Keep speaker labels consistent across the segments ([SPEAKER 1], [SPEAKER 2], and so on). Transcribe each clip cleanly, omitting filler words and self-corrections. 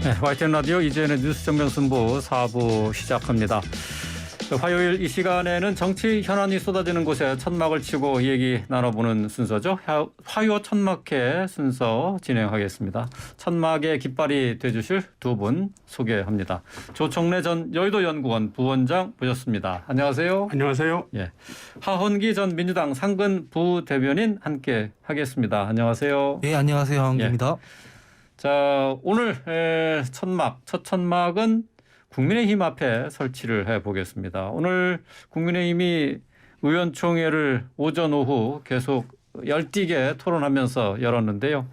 [SPEAKER 1] 네, YTN 라디오 이재현의 뉴스 정면승부 4부 시작합니다. 화요일 이 시간에는 정치 현안이 쏟아지는 곳에 천막을 치고 얘기 나눠보는 순서죠. 화요 천막회 순서 진행하겠습니다. 천막의 깃발이 돼주실 두 분 소개합니다. 조청래 전 여의도연구원 부원장 모셨습니다. 안녕하세요.
[SPEAKER 2] 안녕하세요.
[SPEAKER 1] 예, 하헌기 전 민주당 상근 부대변인 함께 하겠습니다. 안녕하세요.
[SPEAKER 3] 예, 안녕하세요. 하헌기입니다.
[SPEAKER 1] 자, 오늘 첫 천막은 국민의힘 앞에 설치를 해보겠습니다. 오늘 국민의힘이 의원총회를 오전 오후 계속 열띠게 토론하면서 열었는데요.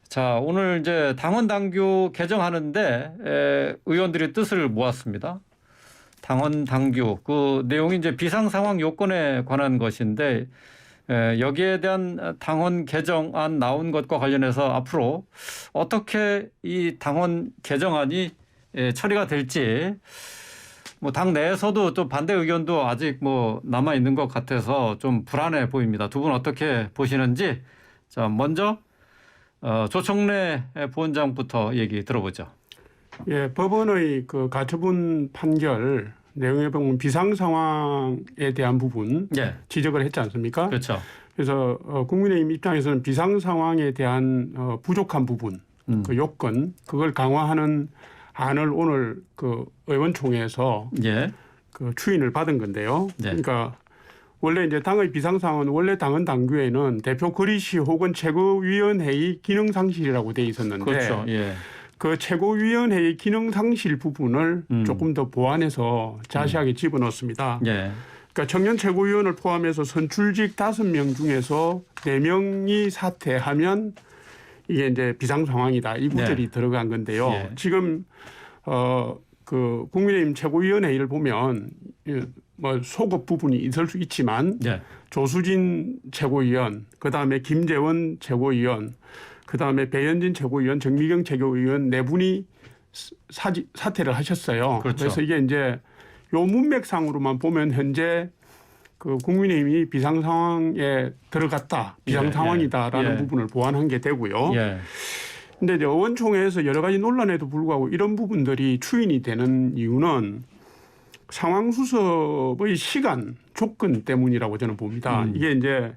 [SPEAKER 1] 자, 오늘 이제 당원 당규 개정하는데 의원들이 뜻을 모았습니다. 당원 당규 그 내용이 이제 비상 상황 요건에 관한 것인데 여기에 대한 당원 개정안 나온 것과 관련해서 앞으로 어떻게 이 당원 개정안이 처리가 될지 뭐 당 내에서도 또 반대 의견도 아직 뭐 남아 있는 것 같아서 좀 불안해 보입니다. 두 분 어떻게 보시는지 자 먼저 조청래 부원장부터 얘기 들어보죠.
[SPEAKER 2] 예, 법원의 그 가처분 판결 내용에 보면 비상 상황에 대한 부분
[SPEAKER 1] 예.
[SPEAKER 2] 지적을 했지 않습니까?
[SPEAKER 1] 그렇죠.
[SPEAKER 2] 그래서 국민의힘 입장에서는 비상 상황에 대한 부족한 부분, 그 요건 그걸 강화하는 안을 오늘 그 의원총회에서
[SPEAKER 1] 예.
[SPEAKER 2] 그 추인을 받은 건데요.
[SPEAKER 1] 네.
[SPEAKER 2] 그러니까 원래 이제 당의 비상 상황은 원래 당헌 당규에는 대표 거리시 혹은 최고위원회의 기능 상실이라고 돼 있었는데
[SPEAKER 1] 그렇죠. 예.
[SPEAKER 2] 그 최고위원회의 기능 상실 부분을 조금 더 보완해서 자세하게 집어넣습니다.
[SPEAKER 1] 예.
[SPEAKER 2] 그러니까 청년 최고위원을 포함해서 선출직 5명 중에서 4명이 사퇴하면 이게 이제 비상 상황이다. 이 구절이 들어간 건데요.
[SPEAKER 1] 예.
[SPEAKER 2] 지금 그 국민의힘 최고위원회의를 보면 뭐 소급 부분이 있을 수 있지만
[SPEAKER 1] 예.
[SPEAKER 2] 조수진 최고위원, 그다음에 김재원 최고위원, 그다음에 배현진 최고위원, 정미경 최고위원 네 분이 사퇴를 하셨어요.
[SPEAKER 1] 그렇죠.
[SPEAKER 2] 그래서 이게 이제 요 문맥상으로만 보면 현재 그 국민의힘이 비상 상황에 들어갔다, 비상 상황이다라는 부분을 보완한 게 되고요.
[SPEAKER 1] 예.
[SPEAKER 2] 근데 이제 의원총회에서 여러 가지 논란에도 불구하고 이런 부분들이 추인이 되는 이유는 상황 수습의 시간 조건 때문이라고 저는 봅니다. 이게 이제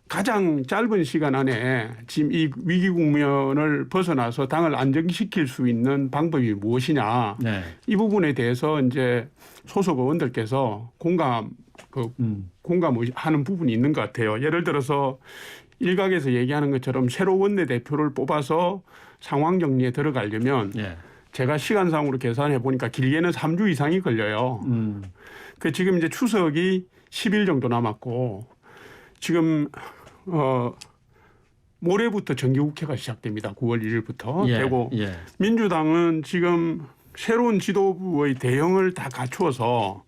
[SPEAKER 2] 가장 짧은 시간 안에 지금 이 위기 국면을 벗어나서 당을 안정시킬 수 있는 방법이 무엇이냐.
[SPEAKER 1] 네.
[SPEAKER 2] 이 부분에 대해서 이제 소속 의원들께서 공감을 하는 부분이 있는 것 같아요. 예를 들어서 일각에서 얘기하는 것처럼 새로 원내대표를 뽑아서 상황 정리에 들어가려면 제가 시간상으로 계산해 보니까 길게는 3주 이상이 걸려요. 그 지금 이제 추석이 10일 정도 남았고 지금 모레부터 정기국회가 시작됩니다. 9월 1일부터 되고 민주당은 지금 새로운 지도부의 대응을 다 갖추어서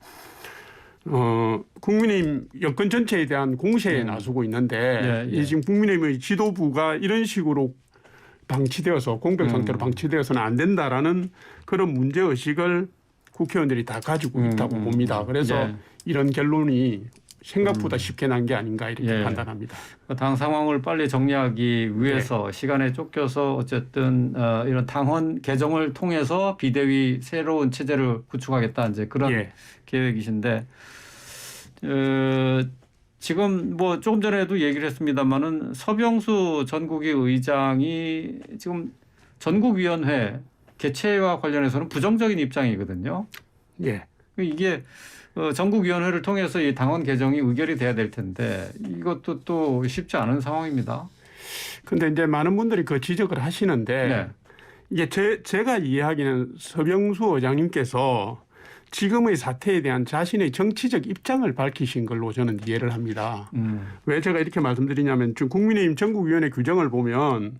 [SPEAKER 2] 국민의힘 여권 전체에 대한 공세에 나서고 있는데 이 지금 국민의힘의 지도부가 이런 식으로 방치되어서 공백 상태로 방치되어서는 안 된다라는 그런 문제의식을 국회의원들이 다 가지고 있다고 봅니다. 그래서 이런 결론이 생각보다 쉽게 난 게 아닌가 이렇게 판단합니다.
[SPEAKER 1] 당 상황을 빨리 정리하기 위해서 시간에 쫓겨서 어쨌든 이런 당헌 개정을 통해서 비대위 새로운 체제를 구축하겠다 이제 그런 계획이신데 지금 뭐 조금 전에도 얘기를 했습니다마는 서병수 전국위 의장이 지금 전국위원회 개최와 관련해서는 부정적인 입장이거든요.
[SPEAKER 2] 예.
[SPEAKER 1] 이게 전국위원회를 통해서 이 당원 개정이 의결이 돼야 될 텐데 이것도 또 쉽지 않은 상황입니다.
[SPEAKER 2] 그런데 이제 많은 분들이 그 지적을 하시는데 이게 제가 이해하기는 서병수 의장님께서 지금의 사태에 대한 자신의 정치적 입장을 밝히신 걸로 저는 이해를 합니다. 왜 제가 이렇게 말씀드리냐면 지금 국민의힘 전국위원회 규정을 보면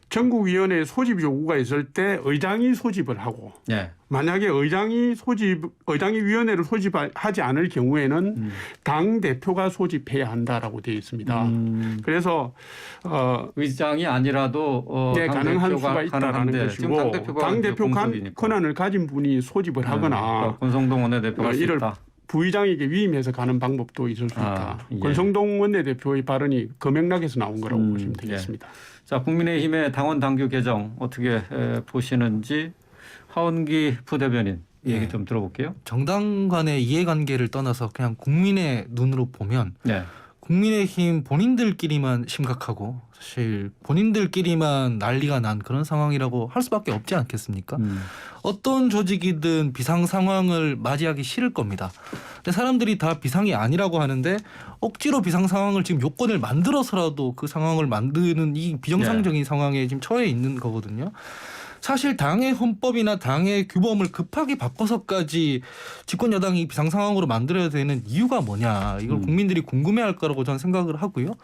[SPEAKER 2] 전국위원회 소집 요구가 있을 때 의장이 소집을 하고 만약에 의장이 위원회를 소집하지 않을 경우에는 당 대표가 소집해야 한다라고 되어 있습니다.
[SPEAKER 1] 그래서 의장이 아니라도
[SPEAKER 2] 가능한 수가 있다라는 것이고 당 대표 권한을 가진 분이 소집을 하거나
[SPEAKER 1] 권성동 원내대표가
[SPEAKER 2] 이를 부의장에게 위임해서 가는 방법도 있을 수 있다.
[SPEAKER 1] 예.
[SPEAKER 2] 권성동 원내대표의 발언이 그 맥락에서 나온 거라고 보시면 되겠습니다.
[SPEAKER 1] 예. 자, 국민의힘의 당원 당규 개정 어떻게 보시는지 하원기 부대변인 얘기 좀 들어볼게요.
[SPEAKER 3] 정당 간의 이해관계를 떠나서 그냥 국민의 눈으로 보면
[SPEAKER 1] 네.
[SPEAKER 3] 국민의힘 본인들끼리만 심각하고 사실 본인들끼리만 난리가 난 그런 상황이라고 할 수밖에 없지 않겠습니까? 어떤 조직이든 비상 상황을 맞이하기 싫을 겁니다. 근데 사람들이 다 비상이 아니라고 하는데 억지로 비상 상황을 지금 요건을 만들어서라도 그 상황을 만드는 이 비정상적인 상황에 지금 처해 있는 거거든요. 사실 당의 헌법이나 당의 규범을 급하게 바꿔서까지 집권 여당이 비상 상황으로 만들어야 되는 이유가 뭐냐, 이걸 국민들이 궁금해할 거라고 저는 생각을 하고요.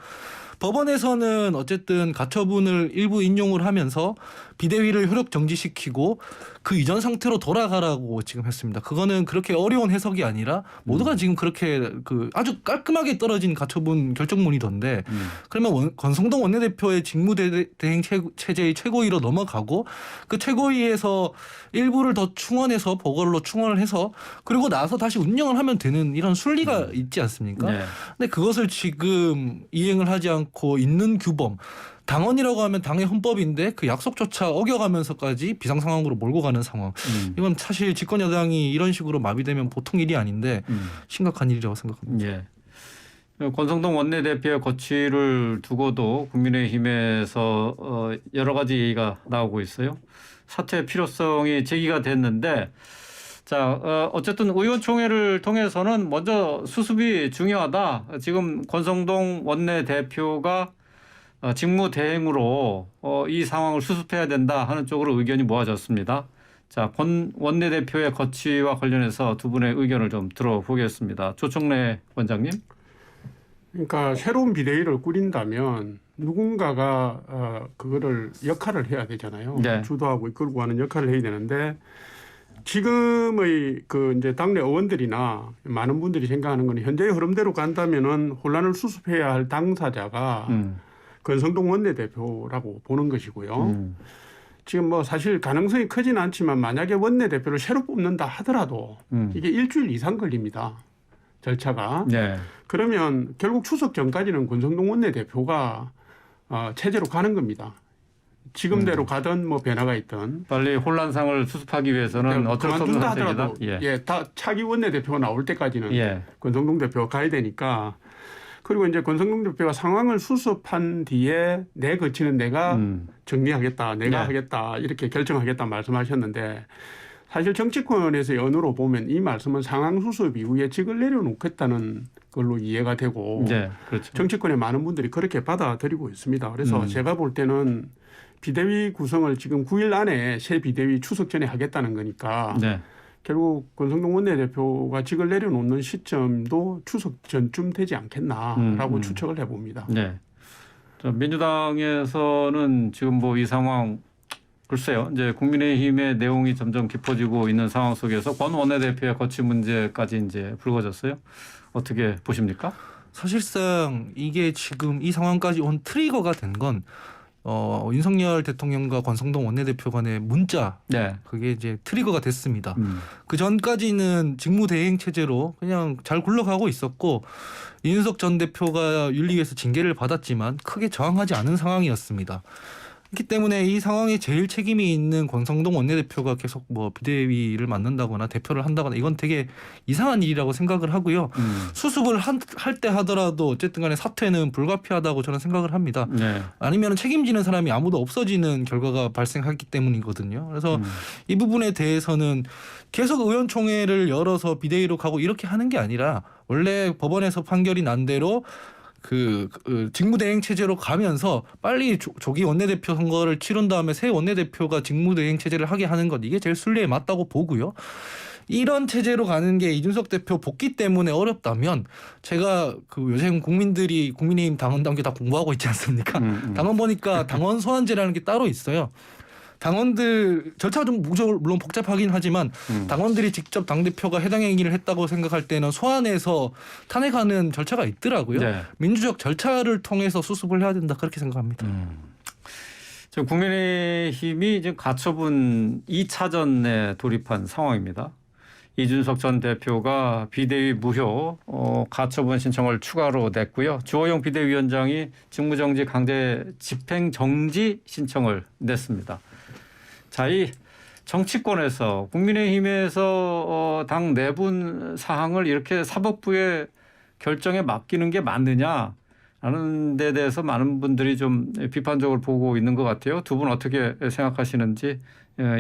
[SPEAKER 3] 법원에서는 어쨌든 가처분을 일부 인용을 하면서 비대위를 효력 정지시키고 그 이전 상태로 돌아가라고 지금 했습니다. 그거는 그렇게 어려운 해석이 아니라 모두가 지금 그렇게 그 아주 깔끔하게 떨어진 가처분 결정문이던데 그러면 권성동 원내대표의 직무대행 체제의 최고위로 넘어가고 그 최고위에서 일부를 더 충원해서 보궐로 충원을 해서 그리고 나서 다시 운영을 하면 되는 이런 순리가 있지 않습니까?
[SPEAKER 1] 네.
[SPEAKER 3] 근데 그것을 지금 이행을 하지 않고 있는 규범, 당원이라고 하면 당의 헌법인데 그 약속조차 어겨가면서까지 비상 상황으로 몰고 가는 상황. 이건 사실 집권 여당이 이런 식으로 마비되면 보통 일이 아닌데 심각한 일이라고 생각합니다.
[SPEAKER 1] 예. 권성동 원내대표의 거취를 두고도 국민의힘에서 여러 가지 얘기가 나오고 있어요. 사퇴 필요성이 제기가 됐는데, 자, 어쨌든 의원총회를 통해서는 먼저 수습이 중요하다. 지금 권성동 원내대표가 직무대행으로 이 상황을 수습해야 된다 하는 쪽으로 의견이 모아졌습니다. 자, 권 원내대표의 거취와 관련해서 두 분의 의견을 좀 들어보겠습니다. 조청래 원장님.
[SPEAKER 2] 그러니까 새로운 비대위를 꾸린다면 누군가가 그거를 역할을 해야 되잖아요.
[SPEAKER 1] 네.
[SPEAKER 2] 주도하고 이끌고 가는 역할을 해야 되는데 지금의 그 이제 당내 의원들이나 많은 분들이 생각하는 건 현재의 흐름대로 간다면은 혼란을 수습해야 할 당사자가 권성동 원내대표라고 보는 것이고요. 지금 뭐 사실 가능성이 크진 않지만 만약에 원내대표를 새로 뽑는다 하더라도 이게 일주일 이상 걸립니다. 절차가.
[SPEAKER 1] 네.
[SPEAKER 2] 그러면 결국 추석 전까지는 권성동 원내대표가 체제로 가는 겁니다. 지금대로 가든 뭐 변화가 있든.
[SPEAKER 1] 빨리 혼란상을 수습하기 위해서는 어쩔 수 없는
[SPEAKER 2] 그만둔다
[SPEAKER 1] 선택이다.
[SPEAKER 2] 하더라도 다 차기 원내대표가 나올 때까지는 권성동 대표가 가야 되니까. 그리고 이제 권성동 대표가 상황을 수습한 뒤에 내 거치는 내가 정리하겠다, 내가 하겠다 이렇게 결정하겠다 말씀하셨는데 사실 정치권에서의 언어로 보면 이 말씀은 상황 수습 이후에 직을 내려놓겠다는 걸로 이해가 되고
[SPEAKER 1] 그렇죠.
[SPEAKER 2] 정치권의 많은 분들이 그렇게 받아들이고 있습니다. 그래서 제가 볼 때는 비대위 구성을 지금 9일 안에 새 비대위 추석 전에 하겠다는 거니까 결국 권성동 원내대표가 직을 내려놓는 시점도 추석 전쯤 되지 않겠나라고 추측을 해봅니다.
[SPEAKER 1] 네. 자, 민주당에서는 지금 뭐 이 상황 글쎄요. 이제 국민의힘의 내용이 점점 깊어지고 있는 상황 속에서 권 원내대표의 거취 문제까지 이제 불거졌어요. 어떻게 보십니까?
[SPEAKER 3] 사실상 이게 지금 이 상황까지 온 트리거가 된 건 윤석열 대통령과 권성동 원내대표 간의 문자, 그게 이제 트리거가 됐습니다. 그 전까지는 직무대행 체제로 그냥 잘 굴러가고 있었고 이준석 전 대표가 윤리위에서 징계를 받았지만 크게 저항하지 않은 상황이었습니다. 그렇기 때문에 이 상황에 제일 책임이 있는 권성동 원내대표가 계속 뭐 비대위를 맡는다거나 대표를 한다거나 이건 되게 이상한 일이라고 생각을 하고요. 수습을 할 때 하더라도 어쨌든 간에 사퇴는 불가피하다고 저는 생각을 합니다. 아니면 책임지는 사람이 아무도 없어지는 결과가 발생하기 때문이거든요. 그래서 이 부분에 대해서는 계속 의원총회를 열어서 비대위로 가고 이렇게 하는 게 아니라 원래 법원에서 판결이 난 대로 그 직무대행 체제로 가면서 빨리 조기 원내대표 선거를 치른 다음에 새 원내대표가 직무대행 체제를 하게 하는 것, 이게 제일 순리에 맞다고 보고요. 이런 체제로 가는 게 이준석 대표 복귀 때문에 어렵다면 제가 그 요새 국민들이 국민의힘 당원 단계 다 공부하고 있지 않습니까? 당원 보니까 당원 소환제라는 게 따로 있어요. 당원들 절차가 좀 물론 복잡하긴 하지만 당원들이 직접 당대표가 해당 행위를 했다고 생각할 때는 소환해서 탄핵하는 절차가 있더라고요. 민주적 절차를 통해서 수습을 해야 된다, 그렇게 생각합니다.
[SPEAKER 1] 지금 국민의힘이 지금 가처분 2차전에 돌입한 상황입니다. 이준석 전 대표가 비대위 무효 가처분 신청을 추가로 냈고요. 주호영 비대위원장이 직무정지 강제 집행정지 신청을 냈습니다. 자, 이 정치권에서 국민의힘에서 당 내분 사항을 이렇게 사법부의 결정에 맡기는 게 맞느냐 하는 데 대해서 많은 분들이 좀 비판적으로 보고 있는 것 같아요. 두 분 어떻게 생각하시는지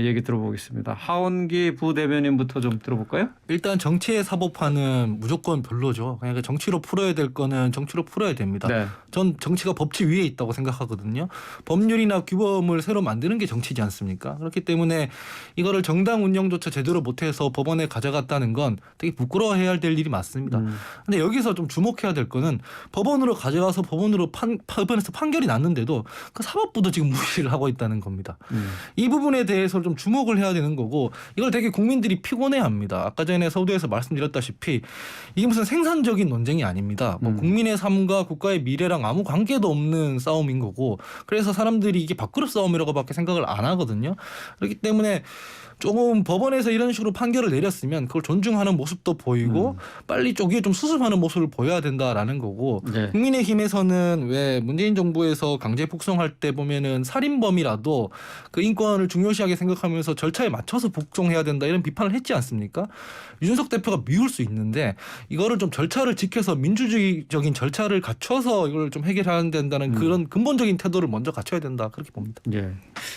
[SPEAKER 1] 얘기 들어보겠습니다. 하원기 부대변인부터 좀 들어볼까요?
[SPEAKER 3] 일단 정치의 사법화는 무조건 별로죠. 그러니까 정치로 풀어야 될 거는 정치로 풀어야 됩니다.
[SPEAKER 1] 네.
[SPEAKER 3] 전 정치가 법치 위에 있다고 생각하거든요. 법률이나 규범을 새로 만드는 게 정치지 않습니까? 그렇기 때문에 이거를 정당 운영조차 제대로 못해서 법원에 가져갔다는 건 되게 부끄러워해야 될 일이 맞습니다. 근데 여기서 좀 주목해야 될 거는 법원으로 가져가서 법원에서 판결이 났는데도 그 사법부도 지금 무시를 하고 있다는 겁니다. 이 부분에 대해서 좀 주목을 해야 되는 거고 이걸 되게 국민들이 피곤해합니다. 아까 전에 서두에서 말씀드렸다시피 이게 무슨 생산적인 논쟁이 아닙니다. 뭐 국민의 삶과 국가의 미래랑 아무 관계도 없는 싸움인 거고 그래서 사람들이 이게 밥그릇 싸움이라고밖에 생각을 안 하거든요. 그렇기 때문에 조금 법원에서 이런 식으로 판결을 내렸으면 그걸 존중하는 모습도 보이고 빨리 쪼개 좀 수습하는 모습을 보여야 된다라는 거고
[SPEAKER 1] 네.
[SPEAKER 3] 국민의힘에서는 왜 문재인 정부에서 강제 북송할 때 보면은 살인범이라도 그 인권을 중요시하게 생각하면서 절차에 맞춰서 북송해야 된다 이런 비판을 했지 않습니까? 이준석 대표가 미울 수 있는데 이거를 좀 절차를 지켜서 민주주의적인 절차를 갖춰서 이걸 좀 해결해야 된다는 그런 근본적인 태도를 먼저 갖춰야 된다 그렇게 봅니다.
[SPEAKER 1] 예.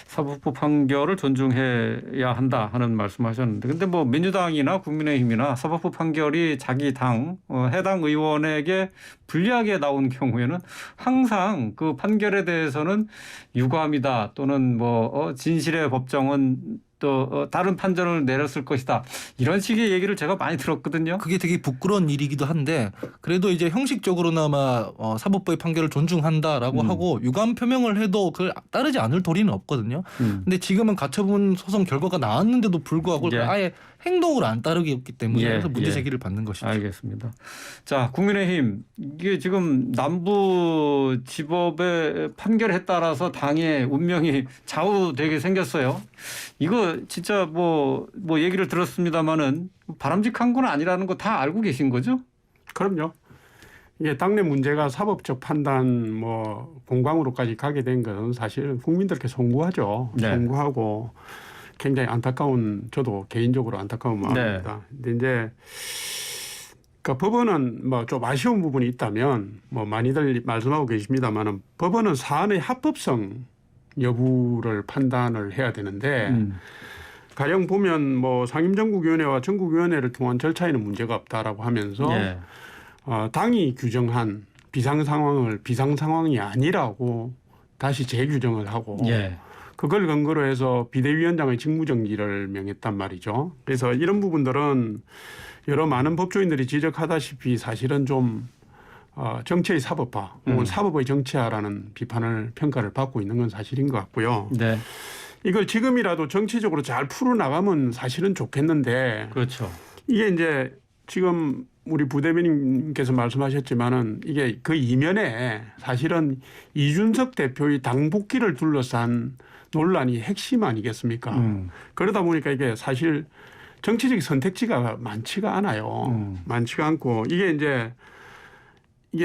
[SPEAKER 1] 사법부 판결을 존중해야 한다 하는 말씀하셨는데, 근데 뭐 민주당이나 국민의힘이나 사법부 판결이 자기 당 해당 의원에게 불리하게 나온 경우에는 항상 그 판결에 대해서는 유감이다 또는 뭐 진실의 법정은 또 다른 판정을 내렸을 것이다 이런 식의 얘기를 제가 많이 들었거든요.
[SPEAKER 3] 그게 되게 부끄러운 일이기도 한데 그래도 이제 형식적으로나마 사법부의 판결을 존중한다라고 하고 유감 표명을 해도 그걸 따르지 않을 도리는 없거든요. 근데 지금은 가처분 소송 결과가 나왔는데도 불구하고
[SPEAKER 1] 예.
[SPEAKER 3] 아예 행동을 안 따르게 했기 때문에
[SPEAKER 1] 예.
[SPEAKER 3] 그래서 문제 제기를 받는 것이죠.
[SPEAKER 1] 알겠습니다. 자, 국민의힘 이게 지금 남부지법의 판결에 따라서 당의 운명이 좌우되게 생겼어요. 이거 진짜 뭐 얘기를 들었습니다마는 바람직한 건 아니라는 거 다 알고 계신 거죠?
[SPEAKER 2] 그럼요. 이게 당내 문제가 사법적 판단 뭐 공방으로까지 가게 된 것은 사실 국민들께 송구하죠.
[SPEAKER 1] 네.
[SPEAKER 2] 송구하고 굉장히 안타까운 저도 개인적으로 안타까운 마음입니다. 근데 이제 그 법원은 뭐 좀 아쉬운 부분이 있다면 뭐 많이들 말씀하고 계십니다만은 법원은 사안의 합법성 여부를 판단을 해야 되는데 가령 보면 뭐 상임정국위원회와 전국위원회를 통한 절차에는 문제가 없다라고 하면서
[SPEAKER 1] 예.
[SPEAKER 2] 당이 규정한 비상상황이 아니라고 다시 재규정을 하고
[SPEAKER 1] 예.
[SPEAKER 2] 그걸 근거로 해서 비대위원장의 직무정지를 명했단 말이죠. 그래서 이런 부분들은 여러 많은 법조인들이 지적하다시피 사실은 좀 정치의 사법화 혹은 사법의 정치화라는 평가를 받고 있는 건 사실인 것 같고요.
[SPEAKER 1] 네.
[SPEAKER 2] 이걸 지금이라도 정치적으로 잘 풀어나가면 사실은 좋겠는데
[SPEAKER 1] 그렇죠.
[SPEAKER 2] 이게 이제 지금 우리 부대변인께서 말씀하셨지만은 이게 그 이면에 사실은 이준석 대표의 당 복귀를 둘러싼 논란이 핵심 아니겠습니까? 그러다 보니까 이게 사실 정치적 선택지가 많지가 않아요. 많지가 않고 이게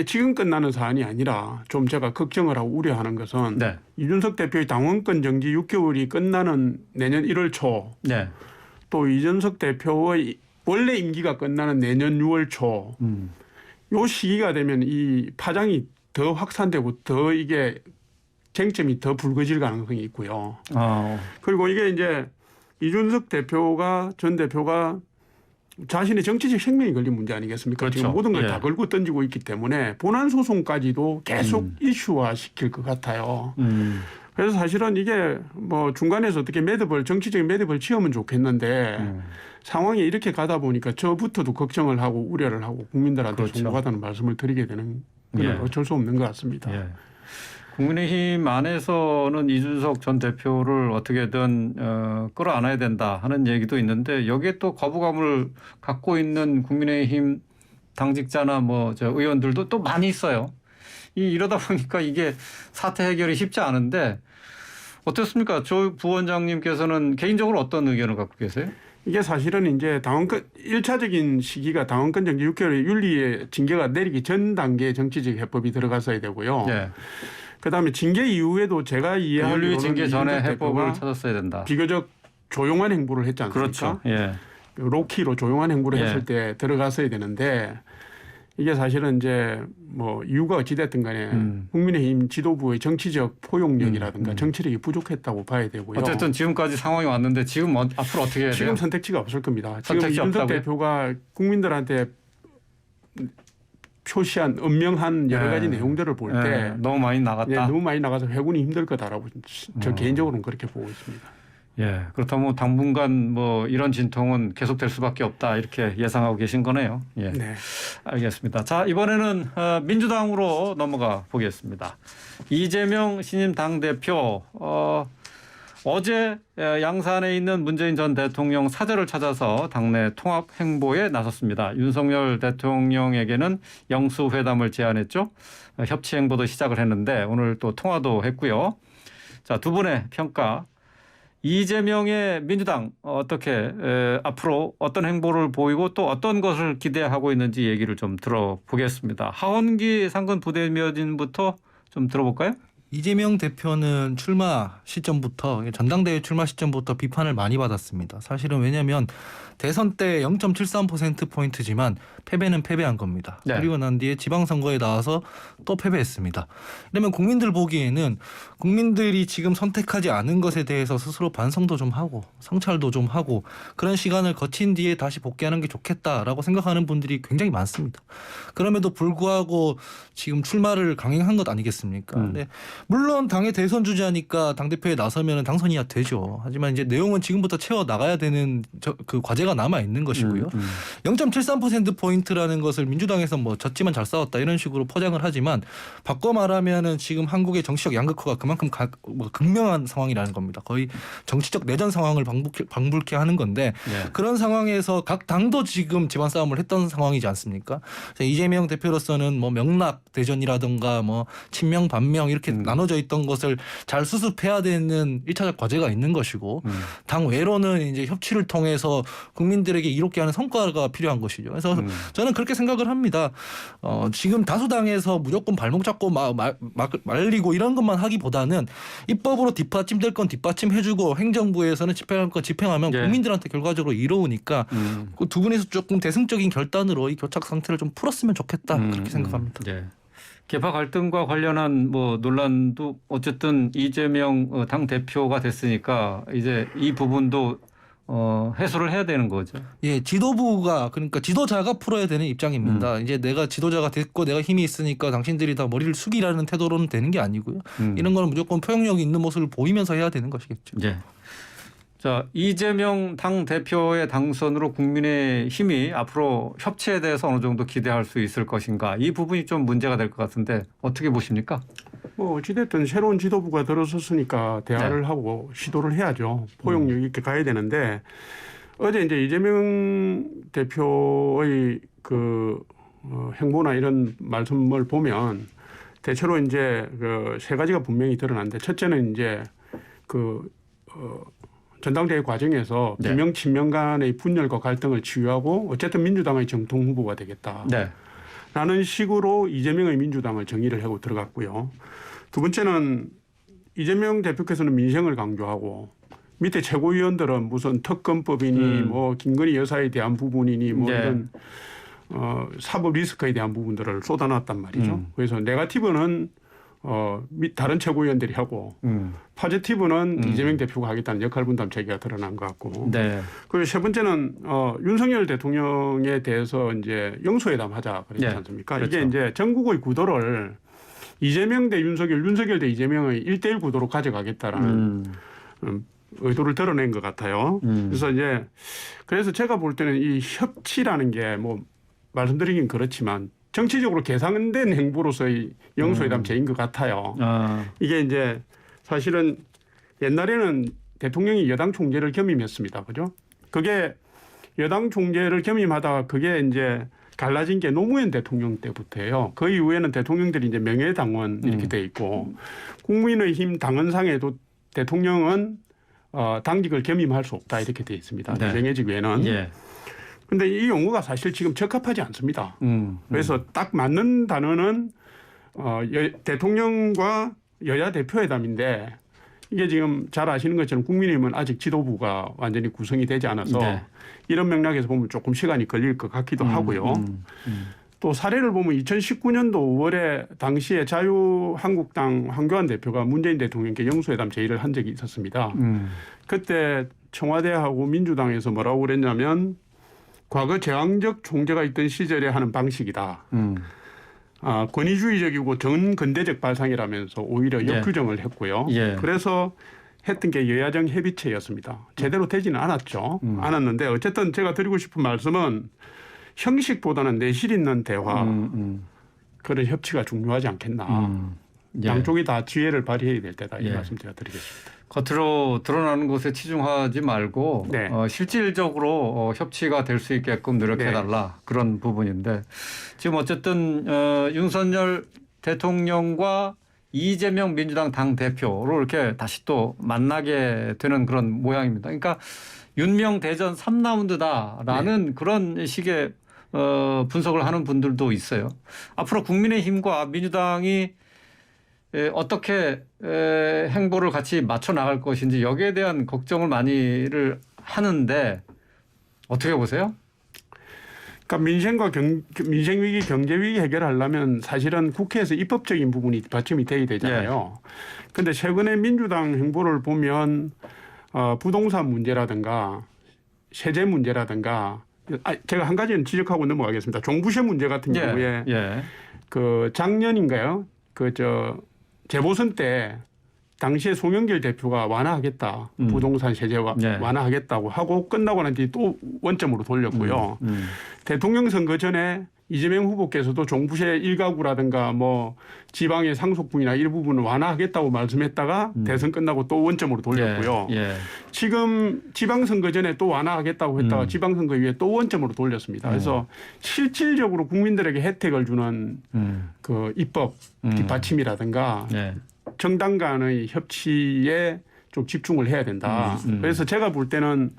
[SPEAKER 2] 지금 끝나는 사안이 아니라 좀 제가 걱정을 하고 우려하는 것은
[SPEAKER 1] 네.
[SPEAKER 2] 이준석 대표의 당원권 정지 6개월이 끝나는 내년 1월 초
[SPEAKER 1] 네.
[SPEAKER 2] 또 이준석 대표의 원래 임기가 끝나는 내년 6월 초 요 시기가 되면 이 파장이 더 확산되고 더 이게 쟁점이 더 불거질 가능성이 있고요. 그리고 이게 이제 이준석 전 대표가 자신의 정치적 생명이 걸린 문제 아니겠습니까?
[SPEAKER 1] 그렇죠.
[SPEAKER 2] 지금 모든 걸
[SPEAKER 1] 예.
[SPEAKER 2] 다 걸고 던지고 있기 때문에 본안 소송까지도 계속 이슈화 시킬 것 같아요. 그래서 사실은 이게 뭐 중간에서 어떻게 정치적인 매듭을 지으면 좋겠는데 상황이 이렇게 가다 보니까 저부터도 걱정을 하고 우려를 하고 국민들한테
[SPEAKER 1] 그렇죠.
[SPEAKER 2] 송구하다는 말씀을 드리게 되는 건
[SPEAKER 1] 예.
[SPEAKER 2] 어쩔 수 없는 것 같습니다.
[SPEAKER 1] 예. 국민의힘 안에서는 이준석 전 대표를 어떻게든 끌어안아야 된다 하는 얘기도 있는데 여기에 또 거부감을 갖고 있는 국민의힘 당직자나 의원들도 또 많이 있어요. 이러다 보니까 이게 사태 해결이 쉽지 않은데 어떻습니까? 조 부원장님께서는 개인적으로 어떤 의견을 갖고 계세요?
[SPEAKER 2] 이게 사실은 이제 당원권 1차적인 시기가 당원권 정지 6개월 윤리의 징계가 내리기 전 단계의 정치적 해법이 들어갔어야 되고요.
[SPEAKER 1] 네.
[SPEAKER 2] 그다음에 징계 이후에도 제가 이해하기로는
[SPEAKER 1] 윤리 징계 전에
[SPEAKER 2] 이준석
[SPEAKER 1] 해법을
[SPEAKER 2] 대표가
[SPEAKER 1] 찾았어야 된다.
[SPEAKER 2] 비교적 조용한 행보를 했지 않습니까?
[SPEAKER 1] 그렇죠. 예.
[SPEAKER 2] 로키로 조용한 행보를
[SPEAKER 1] 예.
[SPEAKER 2] 했을 때 들어갔어야 되는데 이게 사실은 이제 뭐 이유가 어찌됐든 간에 국민의힘 지도부의 정치적 포용력이라든가 정치력이 부족했다고 봐야 되고요.
[SPEAKER 1] 어쨌든 지금까지 상황이 왔는데 지금 앞으로 어떻게 해야 돼요?
[SPEAKER 2] 지금 선택지가 없을 겁니다. 지금
[SPEAKER 1] 선택지
[SPEAKER 2] 이준석
[SPEAKER 1] 없다고요?
[SPEAKER 2] 대표가 국민들한테 표시한 엄명한 여러 가지 내용들을 볼 때
[SPEAKER 1] 너무 많이 나갔다.
[SPEAKER 2] 너무 많이 나가서 회군이 힘들 거다라고 저 개인적으로는 그렇게 보고 있습니다.
[SPEAKER 1] 예, 그렇다면 당분간 뭐 이런 진통은 계속될 수밖에 없다 이렇게 예상하고 계신 거네요. 예,
[SPEAKER 2] 네.
[SPEAKER 1] 알겠습니다. 자, 이번에는 민주당으로 넘어가 보겠습니다. 이재명 신임 당대표 어제 양산에 있는 문재인 전 대통령 사저를 찾아서 당내 통합 행보에 나섰습니다. 윤석열 대통령에게는 영수회담을 제안했죠. 협치 행보도 시작을 했는데 오늘 또 통화도 했고요. 자, 두 분의 평가. 이재명의 민주당 어떻게 앞으로 어떤 행보를 보이고 또 어떤 것을 기대하고 있는지 얘기를 좀 들어보겠습니다. 하원기 상근 부대변인부터 좀 들어볼까요?
[SPEAKER 3] 이재명 대표는 출마 시점부터 전당대회 출마 시점부터 비판을 많이 받았습니다. 사실은 왜냐하면 대선 때 0.73%포인트지만 패배는 패배한 겁니다.
[SPEAKER 1] 네.
[SPEAKER 3] 그리고 난 뒤에 지방선거에 나와서 또 패배했습니다. 이러면 국민들 보기에는 국민들이 지금 선택하지 않은 것에 대해서 스스로 반성도 좀 하고 성찰도 좀 하고 그런 시간을 거친 뒤에 다시 복귀하는 게 좋겠다라고 생각하는 분들이 굉장히 많습니다. 그럼에도 불구하고 지금 출마를 강행한 것 아니겠습니까? 근데 물론 당의 대선 주자니까 당대표에 나서면 당선이야 되죠. 하지만 이제 내용은 지금부터 채워 나가야 되는 그 과제가 남아 있는 것이고요. 0.73%포인트라는 것을 민주당에서 뭐 졌지만 잘 싸웠다 이런 식으로 포장을 하지만 바꿔 말하면은 지금 한국의 정치적 양극화가 그만큼 극명한 상황이라는 겁니다. 거의 정치적 내전 상황을 방불케 하는 건데 그런 상황에서 각 당도 지금 집안 싸움을 했던 상황이지 않습니까? 이재명 대표로서는 뭐 명락 대전이라든가 뭐 친명 반명 이렇게 나눠져 있던 것을 잘 수습해야 되는 1차적 과제가 있는 것이고 당 외로는 이제 협치를 통해서 국민들에게 이롭게 하는 성과가 필요한 것이죠. 그래서 저는 그렇게 생각을 합니다. 지금 다수당에서 무조건 발목 잡고 말리고 이런 것만 하기보다는 입법으로 뒷받침될 건 뒷받침해주고 행정부에서는 집행할 건 집행하면 국민들한테 결과적으로 이로우니까 그 두 분에서 조금 대승적인 결단으로 이 교착 상태를 좀 풀었으면 좋겠다 그렇게 생각합니다.
[SPEAKER 1] 네. 개파 갈등과 관련한 뭐 논란도 어쨌든 이재명 당 대표가 됐으니까 이제 이 부분도 해소를 해야 되는 거죠.
[SPEAKER 3] 예, 지도부가 그러니까 지도자가 풀어야 되는 입장입니다. 이제 내가 지도자가 됐고 내가 힘이 있으니까 당신들이 다 머리를 숙이라는 태도로는 되는 게 아니고요. 이런 거는 무조건 포용력이 있는 모습을 보이면서 해야 되는 것이겠죠.
[SPEAKER 1] 예. 자, 이재명 당 대표의 당선으로 국민의힘이 앞으로 협치에 대해서 어느 정도 기대할 수 있을 것인가? 이 부분이 좀 문제가 될 것 같은데 어떻게 보십니까?
[SPEAKER 2] 뭐 어찌됐든 새로운 지도부가 들어섰으니까 대화를 하고 시도를 해야죠. 포용력 있게 가야 되는데 어제 이제 이재명 대표의 그 행보나 이런 말씀을 보면 대체로 이제 그 세 가지가 분명히 드러났는데 첫째는 이제 전당대회 과정에서 비명 친명 간의 분열과 갈등을 치유하고 어쨌든 민주당의 정통 후보가 되겠다. 라는 식으로 이재명의 민주당을 정의를 하고 들어갔고요. 두 번째는 이재명 대표께서는 민생을 강조하고 밑에 최고위원들은 무슨 특검법이니 뭐 김건희 여사에 대한 부분이니 뭐 이런 사법 리스크에 대한 부분들을 쏟아놨단 말이죠. 그래서 네거티브는 다른 최고위원들이 하고 포지티브는 이재명 대표가 하겠다는 역할 분담 체계가 드러난 것 같고. 그리고 세 번째는 윤석열 대통령에 대해서 이제 영수회담 하자 그랬지 않습니까?
[SPEAKER 1] 그렇죠.
[SPEAKER 2] 이게 이제 전국의 구도를 이재명 대 윤석열, 윤석열 대 이재명의 1대1 구도로 가져가겠다라는 의도를 드러낸 것 같아요. 그래서 제가 볼 때는 이 협치라는 게 뭐 말씀드리긴 그렇지만 정치적으로 계산된 행보로서의 영수회담 제인 것 같아요. 이게 이제 사실은 옛날에는 대통령이 여당 총재를 겸임했습니다. 그죠? 그게 여당 총재를 겸임하다가 그게 이제 갈라진 게 노무현 대통령 때부터예요. 그 이후에는 대통령들이 이제 명예당원 이렇게 돼 있고 국민의힘 당헌상에도 대통령은 당직을 겸임할 수 없다 이렇게 되어 있습니다.
[SPEAKER 1] 네.
[SPEAKER 2] 정해직 외에는.
[SPEAKER 1] 예.
[SPEAKER 2] 근데 이 용어가 사실 지금 적합하지 않습니다. 그래서 딱 맞는 단어는 대통령과 여야 대표회담인데 이게 지금 잘 아시는 것처럼 국민의힘은 아직 지도부가 완전히 구성이 되지 않아서
[SPEAKER 1] 네.
[SPEAKER 2] 이런 맥락에서 보면 조금 시간이 걸릴 것 같기도 하고요. 또 사례를 보면 2019년도 5월에 당시에 자유한국당 황교안 대표가 문재인 대통령께 영수회담 제의를 한 적이 있었습니다. 그때 청와대하고 민주당에서 뭐라고 그랬냐면 과거 제왕적 총재가 있던 시절에 하는 방식이다. 권위주의적이고 전근대적 발상이라면서 오히려 역규정을 했고요.
[SPEAKER 1] 예.
[SPEAKER 2] 그래서 했던 게 여야정 협의체였습니다. 제대로 되지는 않았죠. 않았는데 어쨌든 제가 드리고 싶은 말씀은 형식보다는 내실 있는 대화 그런 협치가 중요하지 않겠나.
[SPEAKER 1] 예.
[SPEAKER 2] 양쪽이 다 지혜를 발휘해야 될 때다. 이
[SPEAKER 1] 예.
[SPEAKER 2] 말씀 제가 드리겠습니다.
[SPEAKER 1] 겉으로 드러나는 것에 치중하지 말고
[SPEAKER 2] 네.
[SPEAKER 1] 실질적으로 협치가 될 수 있게끔 노력해달라 그런 부분인데 지금 어쨌든 윤석열 대통령과 이재명 민주당 당 대표로 이렇게 다시 또 만나게 되는 그런 모양입니다. 그러니까 윤명 대전 3라운드다라는 그런 식의 분석을 하는 분들도 있어요. 앞으로 국민의힘과 민주당이 어떻게 행보를 같이 맞춰 나갈 것인지 여기에 대한 걱정을 많이를 하는데 어떻게 보세요?
[SPEAKER 2] 그러니까 민생 위기, 경제 위기 해결하려면 사실은 국회에서 입법적인 부분이 받침이 돼야 되잖아요. 그런데 최근에 민주당 행보를 보면 부동산 문제라든가 세제 문제라든가 제가 한 가지는 지적하고 넘어가겠습니다. 종부세 문제 같은 경우에 그 작년인가요? 재보선 때 당시에 송영길 대표가 완화하겠다. 부동산 세제 완화하겠다고 하고 끝나고 난 뒤 또 원점으로 돌렸고요. 대통령 선거 전에 이재명 후보께서도 종부세 일가구라든가 뭐 지방의 상속분이나 일부분을 완화하겠다고 말씀했다가 대선 끝나고 또 원점으로 돌렸고요. 지금 지방선거 전에 또 완화하겠다고 했다가 지방선거 이후에 또 원점으로 돌렸습니다. 그래서 실질적으로 국민들에게 혜택을 주는 그 입법 뒷받침이라든가 정당 간의 협치에 좀 집중을 해야 된다. 그래서 제가 볼 때는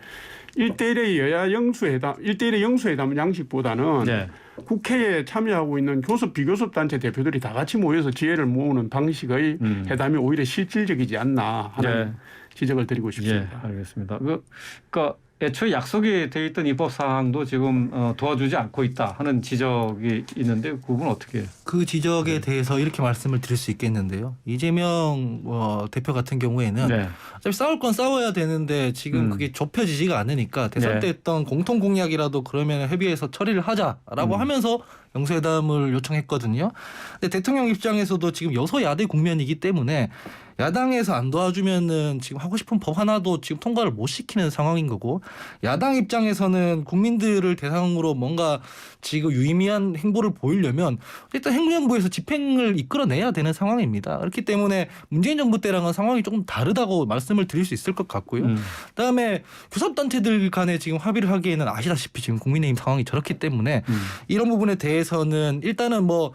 [SPEAKER 2] 1대1의 여야 영수회담, 1대1의 영수회담 양식보다는 국회에 참여하고 있는 교섭, 비교섭 단체 대표들이 다 같이 모여서 지혜를 모으는 방식의 회담이 오히려 실질적이지 않나 하는 지적을 드리고 싶습니다.
[SPEAKER 1] 알겠습니다. 그러니까 애초에 약속이 돼 있던 입법 사항도 지금 도와주지 않고 있다 하는 지적이 있는데 그 부분 어떻게 해요?
[SPEAKER 3] 그 지적에 대해서 이렇게 말씀을 드릴 수 있겠는데요. 이재명 대표 같은 경우에는 어차피 싸울 건 싸워야 되는데 지금 그게 좁혀지지가 않으니까 대선 때 했던 공통 공약이라도 그러면 협의해서 처리를 하자라고 하면서 영수회담을 요청했거든요. 근데 대통령 입장에서도 지금 여소야대 국면이기 때문에 야당에서 안 도와주면은 지금 하고 싶은 법 하나도 지금 통과를 못 시키는 상황인 거고 야당 입장에서는 국민들을 대상으로 뭔가 지금 유의미한 행보를 보이려면 일단 행정부에서 집행을 이끌어내야 되는 상황입니다. 그렇기 때문에 문재인 정부 때랑은 상황이 조금 다르다고 말씀을 드릴 수 있을 것 같고요. 그다음에 교섭단체들 간에 지금 합의를 하기에는 아시다시피 지금 국민의힘 상황이 저렇기 때문에 이런 부분에 대해서는 일단은 뭐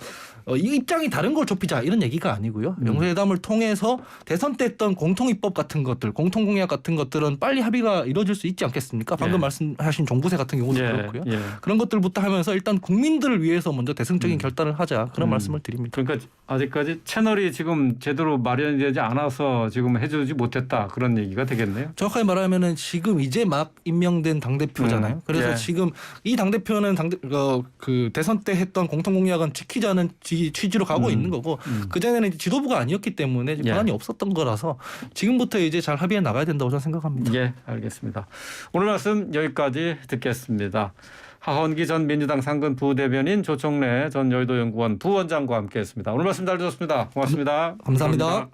[SPEAKER 3] 이 입장이 다른 걸 좁히자 이런 얘기가 아니고요. 영수회담을 통해서 대선 때 했던 공통입법 같은 것들, 공통공약 같은 것들은 빨리 합의가 이루어질 수 있지 않겠습니까? 방금 말씀하신 종부세 같은 경우도 그렇고요. 그런 것들부터 하면서 일단 국민들을 위해서 먼저 대승적인 결단을 하자 그런 말씀을 드립니다.
[SPEAKER 1] 그러니까 아직까지 채널이 지금 제대로 마련이 되지 않아서 지금 해주지 못했다 그런 얘기가 되겠네요.
[SPEAKER 3] 정확하게 말하면은 지금 이제 막 임명된 당대표잖아요. 그래서 지금 이 당대표는 그 대선 때 했던 공통공약은 지키자는 취지로 가고 있는 거고 그전에는 지도부가 아니었기 때문에 권한이 없었던 거라서 지금부터 이제 잘 합의해 나가야 된다고 저는 생각합니다.
[SPEAKER 1] 예, 알겠습니다. 오늘 말씀 여기까지 듣겠습니다. 하헌기 전 민주당 상근 부대변인 조청래 전 여의도연구원 부원장과 함께했습니다. 오늘 말씀 잘 들었습니다. 고맙습니다.
[SPEAKER 3] 감사합니다.